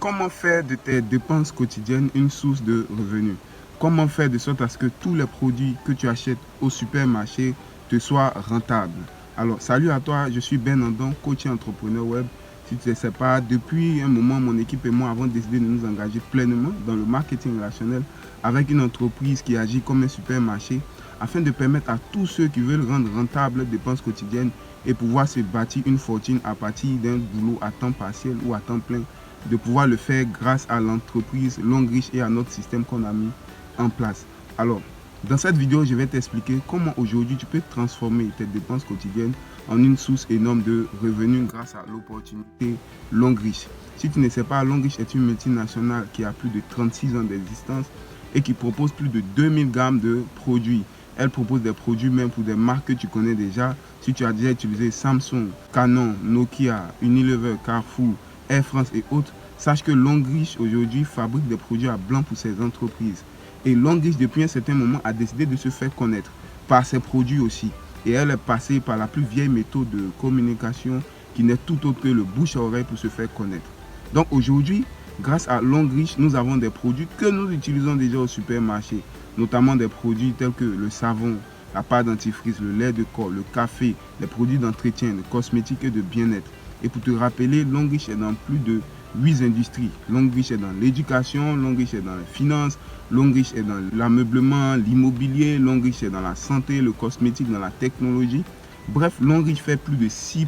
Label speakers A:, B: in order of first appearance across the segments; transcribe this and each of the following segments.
A: Comment faire de tes dépenses quotidiennes une source de revenus? Comment faire de sorte à ce que tous les produits que tu achètes au supermarché te soient rentables? Alors, salut à toi, je suis Ben Andon, coach et entrepreneur web. Si tu ne sais pas, depuis un moment, mon équipe et moi avons décidé de nous engager pleinement dans le marketing relationnel avec une entreprise qui agit comme un supermarché afin de permettre à tous ceux qui veulent rendre rentables leurs dépenses quotidiennes et pouvoir se bâtir une fortune à partir d'un boulot à temps partiel ou à temps plein, de pouvoir le faire grâce à l'entreprise Longrich et à notre système qu'on a mis en place. Alors, dans cette vidéo, je vais t'expliquer comment aujourd'hui tu peux transformer tes dépenses quotidiennes en une source énorme de revenus grâce à l'opportunité Longrich. Si tu ne sais pas, Longrich est une multinationale qui a plus de 36 ans d'existence et qui propose plus de 2000 gammes de produits. Elle propose des produits même pour des marques que tu connais déjà. Si tu as déjà utilisé Samsung, Canon, Nokia, Unilever, Carrefour, Air France et autres, sache que Longrich aujourd'hui fabrique des produits à blanc pour ces entreprises. Et Longrich, depuis un certain moment, a décidé de se faire connaître par ses produits aussi. Et elle est passée par la plus vieille méthode de communication qui n'est tout autre que le bouche à oreille pour se faire connaître. Donc aujourd'hui, grâce à Longrich, nous avons des produits que nous utilisons déjà au supermarché, notamment des produits tels que le savon, la pâte dentifrice, le lait de corps, le café, les produits d'entretien, de cosmétiques et de bien-être. Et pour te rappeler, Longrich est dans plus de 8 industries. Longrich est dans l'éducation, Longrich est dans les finances, Longrich est dans l'ameublement, l'immobilier, Longrich est dans la santé, le cosmétique, dans la technologie. Bref, Longrich fait plus de 6%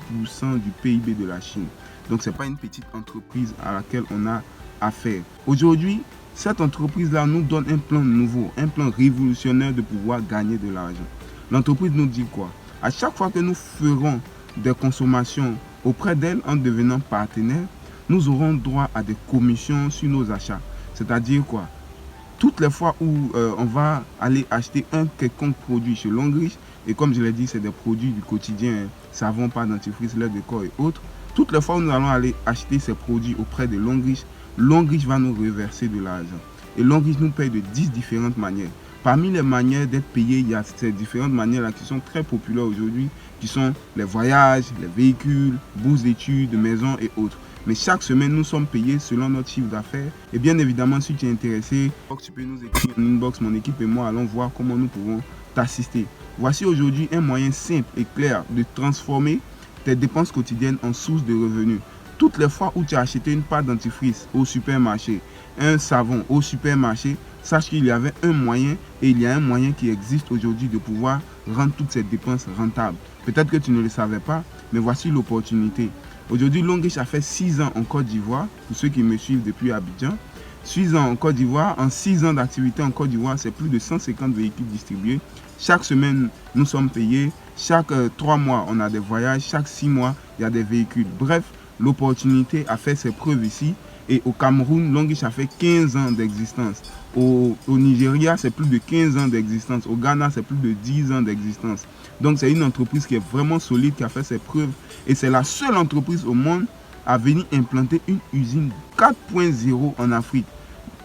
A: du PIB de la Chine. Donc, ce n'est pas une petite entreprise à laquelle on a affaire. Aujourd'hui, cette entreprise-là nous donne un plan nouveau, un plan révolutionnaire de pouvoir gagner de l'argent. L'entreprise nous dit quoi? À chaque fois que nous ferons des consommations auprès d'elle en devenant partenaire, nous aurons droit à des commissions sur nos achats. C'est-à-dire quoi? Toutes les fois où on va aller acheter un quelconque produit chez Longrich, et comme je l'ai dit, c'est des produits du quotidien, hein, savon, pâte dentifrice, lait de corps et autres, toutes les fois où nous allons aller acheter ces produits auprès de Longrich, Longrich va nous reverser de l'argent. Et Longrich nous paye de 10 différentes manières. Parmi les manières d'être payé, il y a ces différentes manières-là qui sont très populaires aujourd'hui, qui sont les voyages, les véhicules, bourses d'études, maisons et autres. Mais chaque semaine, nous sommes payés selon notre chiffre d'affaires. Et bien évidemment, si tu es intéressé, tu peux nous écrire en inbox, mon équipe et moi allons voir comment nous pouvons t'assister. Voici aujourd'hui un moyen simple et clair de transformer tes dépenses quotidiennes en source de revenus. Toutes les fois où tu as acheté une pâte dentifrice au supermarché, un savon au supermarché, sache qu'il y avait un moyen et il y a un moyen qui existe aujourd'hui de pouvoir rendre toutes ces dépenses rentables. Peut-être que tu ne le savais pas, mais voici l'opportunité. Aujourd'hui, Longrich a fait 6 ans en Côte d'Ivoire, pour ceux qui me suivent depuis Abidjan. 6 ans en Côte d'Ivoire, en 6 ans d'activité en Côte d'Ivoire, c'est plus de 150 véhicules distribués. Chaque semaine, nous sommes payés. Chaque 3 mois, on a des voyages. Chaque 6 mois, il y a des véhicules. Bref, l'opportunité a fait ses preuves ici. Et au Cameroun, Longrich a fait 15 ans d'existence. Au Nigeria, c'est plus de 15 ans d'existence. Au Ghana, c'est plus de 10 ans d'existence. Donc, c'est une entreprise qui est vraiment solide, qui a fait ses preuves. Et c'est la seule entreprise au monde à venir implanter une usine 4.0 en Afrique.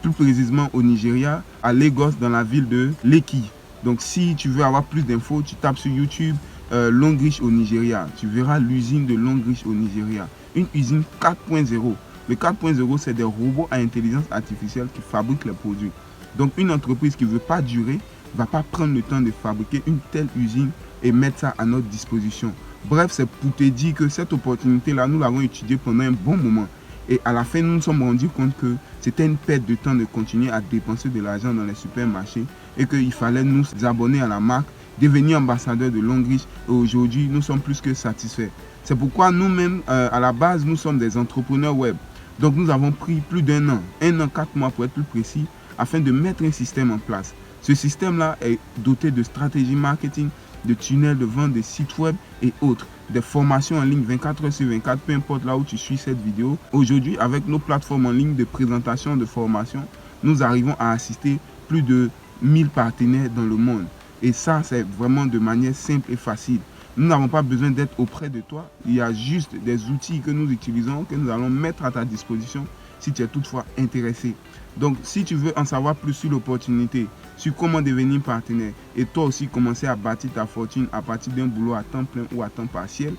A: Plus précisément au Nigeria, à Lagos, dans la ville de Lekki. Donc, si tu veux avoir plus d'infos, tu tapes sur YouTube Longrich au Nigeria. Tu verras l'usine de Longrich au Nigeria. Une usine 4.0. Le 4.0, c'est des robots à intelligence artificielle qui fabriquent les produits. Donc, une entreprise qui ne veut pas durer ne va pas prendre le temps de fabriquer une telle usine et mettre ça à notre disposition. Bref, c'est pour te dire que cette opportunité-là, nous l'avons étudiée pendant un bon moment. Et à la fin, nous nous sommes rendus compte que c'était une perte de temps de continuer à dépenser de l'argent dans les supermarchés et qu'il fallait nous abonner à la marque, devenir ambassadeur de Longrich. Et aujourd'hui, nous sommes plus que satisfaits. C'est pourquoi nous-mêmes, à la base, nous sommes des entrepreneurs web. Donc, nous avons pris plus d'1 an, 1 an, 4 mois pour être plus précis, afin de mettre un système en place. Ce système-là est doté de stratégies marketing, de tunnels de vente, de sites web et autres. Des formations en ligne 24 heures sur 24, peu importe là où tu suis cette vidéo. Aujourd'hui, avec nos plateformes en ligne de présentation de formation, nous arrivons à assister plus de 1000 partenaires dans le monde. Et ça, c'est vraiment de manière simple et facile. Nous n'avons pas besoin d'être auprès de toi. Il y a juste des outils que nous utilisons, que nous allons mettre à ta disposition si tu es toutefois intéressé. Donc, si tu veux en savoir plus sur l'opportunité, sur comment devenir partenaire et toi aussi commencer à bâtir ta fortune à partir d'un boulot à temps plein ou à temps partiel,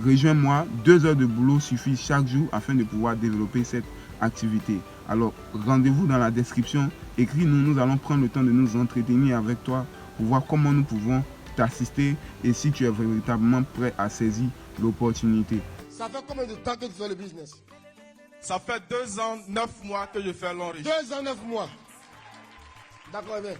A: rejoins-moi. 2 heures de boulot suffisent chaque jour afin de pouvoir développer cette activité. Alors, rendez-vous dans la description, écris-nous, nous allons prendre le temps de nous entretenir avec toi pour voir comment nous pouvons t'assister et si tu es véritablement prêt à saisir l'opportunité.
B: Ça fait combien de temps que tu fais le business?
C: Ça fait 2 ans, 9 mois que je fais l'enrichissement.
B: 2 ans, 9 mois. D'accord, bien.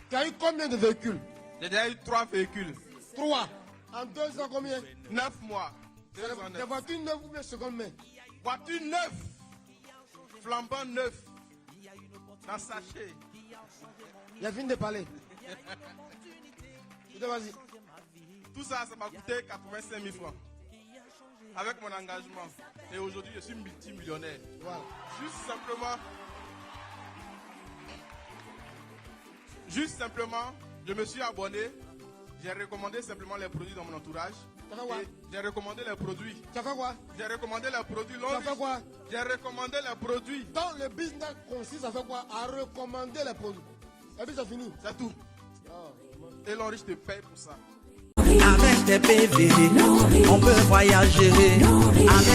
B: Tu as eu combien de véhicules?
C: J'ai déjà eu 3 véhicules.
B: 3. En 2 ans, combien?
C: 9 mois. 2 ans,
B: Des
C: 9.
B: voitures neuves ou bien seconde main?
C: Voiture neuve. Flambant neuf. Dans sachet.
B: Il a fini de parler. Vas-y.
C: Tout ça, ça m'a coûté 85 000 francs. Avec mon engagement. Et aujourd'hui, je suis multimillionnaire.
B: Voilà.
C: Juste simplement, je me suis abonné. J'ai recommandé simplement les produits dans mon entourage.
B: Tu as fait quoi?
C: J'ai recommandé les produits.
B: Tu as fait quoi?
C: J'ai recommandé les produits.
B: Tu as fait quoi?
C: J'ai recommandé les produits.
B: Donc le business consiste à faire quoi? À recommander les produits. Et puis c'est fini.
C: C'est tout. Et l'enriche te paye pour ça.
D: Avec des PV, on peut voyager. Avec